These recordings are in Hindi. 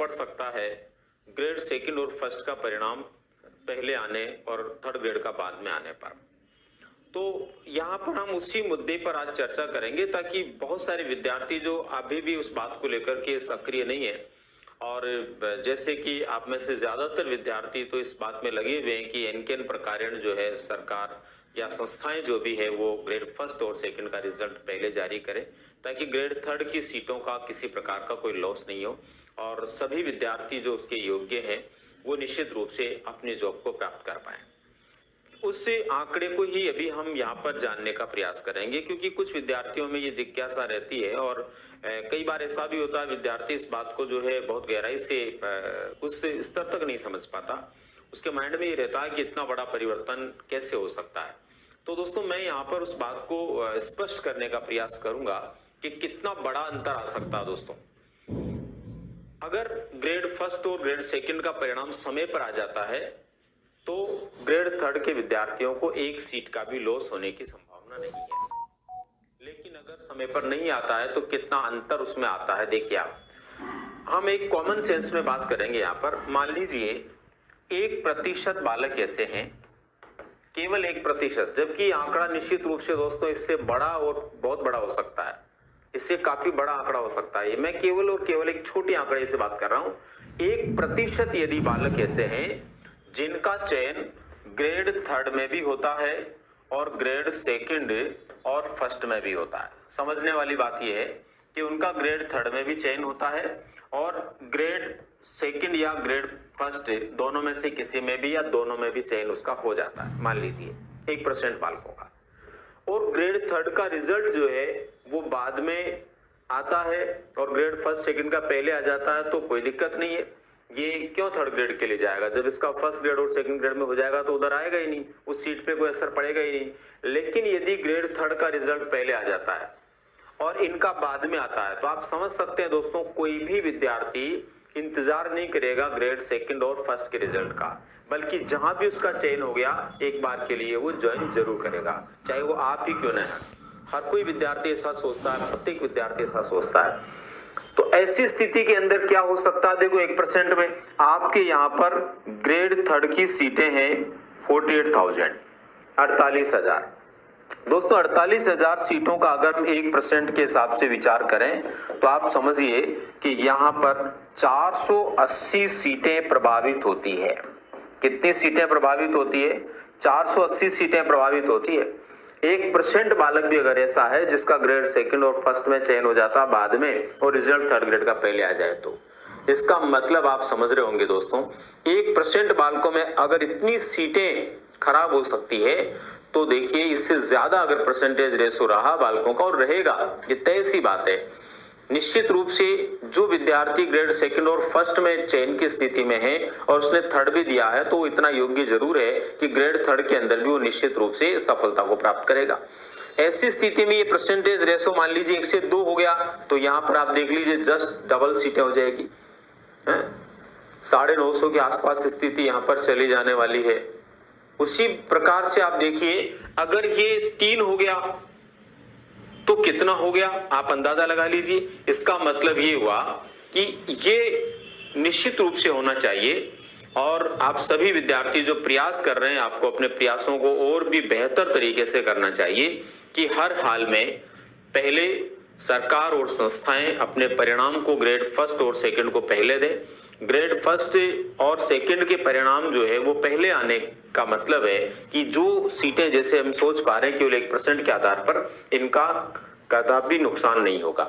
पड़ सकता है ग्रेड सेकंड और फर्स्ट का परिणाम पहले आने और थर्ड ग्रेड का बाद में आने पर। तो यहाँ पर हम उसी मुद्दे पर आज चर्चा करेंगे ताकि बहुत सारे विद्यार्थी जो अभी भी उस बात को लेकर के सक्रिय नहीं है, और जैसे कि आप में से ज्यादातर विद्यार्थी तो इस बात में लगे हुए हैं कि एन प्रकारण जो है सरकार या संस्थाएं जो भी है वो ग्रेड फर्स्ट और सेकंड का रिजल्ट पहले जारी करे ताकि ग्रेड थर्ड की सीटों का किसी प्रकार का कोई लॉस नहीं हो और सभी विद्यार्थी जो उसके योग्य हैं वो निश्चित रूप से अपनी जॉब को प्राप्त कर पाए। उस आंकड़े को ही अभी हम यहाँ पर जानने का प्रयास करेंगे, क्योंकि कुछ विद्यार्थियों में ये जिज्ञासा रहती है और कई बार ऐसा भी होता है विद्यार्थी इस बात को जो है बहुत गहराई से उस स्तर तक नहीं समझ पाता, उसके माइंड में ये रहता है कि इतना बड़ा परिवर्तन कैसे हो सकता है। तो दोस्तों मैं यहाँ पर उस बात को स्पष्ट करने का प्रयास करूंगा कि कितना बड़ा अंतर आ सकता है। दोस्तों अगर ग्रेड फर्स्ट और ग्रेड सेकंड का परिणाम समय पर आ जाता है तो ग्रेड थर्ड के विद्यार्थियों को एक सीट का भी लॉस होने की संभावना नहीं है, लेकिन अगर समय पर नहीं आता है तो कितना अंतर उसमें आता है। देखिए आप, हम एक कॉमन सेंस में बात करेंगे यहाँ पर। मान लीजिए 1% बालक ऐसे हैं, केवल 1%, जबकि आंकड़ा निश्चित रूप से दोस्तों इससे बड़ा और बहुत बड़ा हो सकता है, इससे काफी बड़ा आंकड़ा हो सकता है। मैं केवल और केवल एक छोटे आंकड़े से बात कर रहा हूं। 1% यदि बालक ऐसे हैं जिनका चयन ग्रेड थर्ड में भी होता है और ग्रेड सेकंड और फर्स्ट में भी होता है। समझने वाली बात यह है कि उनका ग्रेड थर्ड में भी चयन होता है और ग्रेड सेकंड या ग्रेड फर्स्ट दोनों में से किसी में भी या दोनों में भी चयन उसका हो जाता है। मान लीजिए 1% बालकों का, और ग्रेड थर्ड का रिजल्ट जो है वो बाद में आता है और ग्रेड फर्स्ट सेकंड का पहले आ जाता है, तो कोई दिक्कत नहीं है। ये क्यों थर्ड ग्रेड के लिए जाएगा? जब इसका फर्स्ट ग्रेड और सेकंड ग्रेड में हो जाएगा तो उधर आएगा ही नहीं, उस सीट पे कोई असर पड़ेगा ही नहीं। लेकिन यदि ग्रेड थर्ड का रिजल्ट पहले आ जाता है और इनका बाद में आता है तो आप समझ सकते हैं दोस्तों, कोई भी विद्यार्थी इंतजार नहीं करेगा ग्रेड सेकंड और फर्स्ट के रिजल्ट का, बल्कि जहां भी उसका चयन हो गया एक बार के लिए वो ज्वाइन जरूर करेगा, चाहे वो आप ही क्यों ना है। हर कोई विद्यार्थी ऐसा सोचता है, प्रत्येक विद्यार्थी ऐसा सोचता है। तो ऐसी स्थिति के अंदर क्या हो सकता है? देखो 1% में आपके यहाँ पर ग्रेड थर्ड की सीटें हैं 48,000, 48,000। दोस्तों 48,000 सीटों का अगर हम 1% के हिसाब से विचार करें तो आप समझिए कि यहाँ पर 480 सीटें प्रभावित होती है। कितनी सीटें प्रभावित होती है? 480 सीटें प्रभावित होती है। 1% बालक भी अगर ऐसा है जिसका ग्रेड सेकंड और फर्स्ट में चयन हो जाता बाद में और रिजल्ट थर्ड ग्रेड का पहले आ जाए, तो इसका मतलब आप समझ रहे होंगे दोस्तों, 1% बालकों में अगर इतनी सीटें खराब हो सकती है तो देखिए इससे ज्यादा अगर परसेंटेज रेशो रहा बालकों का और रहेगा, ये तय सी बात है। निश्चित रूप से जो विद्यार्थी ग्रेड सेकंड और फर्स्ट में चयन की स्थिति में है और उसने थर्ड भी दिया है तो वो इतना योग्य जरूर है कि ग्रेड थर्ड के अंदर भी वो निश्चित रूप से सफलता को प्राप्त करेगा। ऐसी स्थिति में ये परसेंटेज रेशो मान लीजिए 1 से 2 हो गया तो यहाँ पर आप देख लीजिए जस्ट डबल सीटें हो जाएगी, 950 के आसपास स्थिति यहाँ पर चली जाने वाली है। उसी प्रकार से आप देखिए अगर ये 3 हो गया तो कितना हो गया आप अंदाजा लगा लीजिए। इसका मतलब ये हुआ कि ये निश्चित रूप से होना चाहिए और आप सभी विद्यार्थी जो प्रयास कर रहे हैं आपको अपने प्रयासों को और भी बेहतर तरीके से करना चाहिए कि हर हाल में पहले सरकार और संस्थाएं अपने परिणाम को ग्रेड फर्स्ट और सेकंड को पहले दें। ग्रेड फर्स्ट और सेकंड के परिणाम जो है वो पहले आने का मतलब है कि जो सीटें जैसे हम सोच पा रहे हैं केवल 1% के आधार पर इनका कदापि नुकसान नहीं होगा,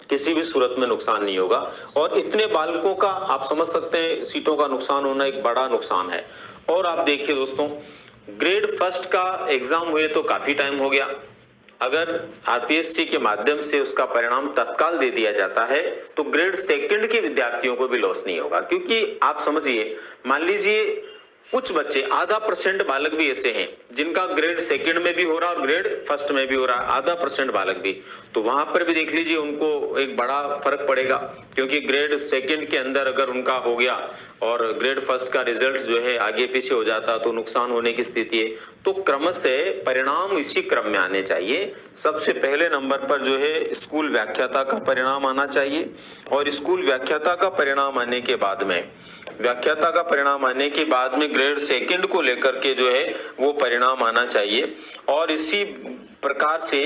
किसी भी सूरत में नुकसान नहीं होगा। और इतने बालकों का आप समझ सकते हैं सीटों का नुकसान होना एक बड़ा नुकसान है। और आप देखिए दोस्तों ग्रेड फर्स्ट का एग्जाम हुए तो काफी टाइम हो गया, अगर आरपीएससी के माध्यम से उसका परिणाम तत्काल दे दिया जाता है तो ग्रेड सेकंड के विद्यार्थियों को भी लॉस नहीं होगा। क्योंकि आप समझिए मान लीजिए कुछ बच्चे 0.5% बालक भी ऐसे हैं जिनका ग्रेड सेकंड में भी हो रहा है और ग्रेड फर्स्ट में भी हो रहा है, 0.5% बालक भी। तो वहां पर भी देख लीजिए उनको एक बड़ा फर्क पड़ेगा, क्योंकि ग्रेड सेकंड के अंदर अगर उनका हो गया और ग्रेड फर्स्ट का रिजल्ट जो है आगे पीछे हो जाता तो नुकसान होने की स्थिति है। तो क्रमशः परिणाम इसी क्रम में आने चाहिए। सबसे पहले नंबर पर जो है स्कूल व्याख्याता का परिणाम आना चाहिए, और स्कूल व्याख्याता का परिणाम आने के बाद में ग्रेड सेकंड को लेकर के जो है वो परिणाम आना चाहिए। और इसी प्रकार से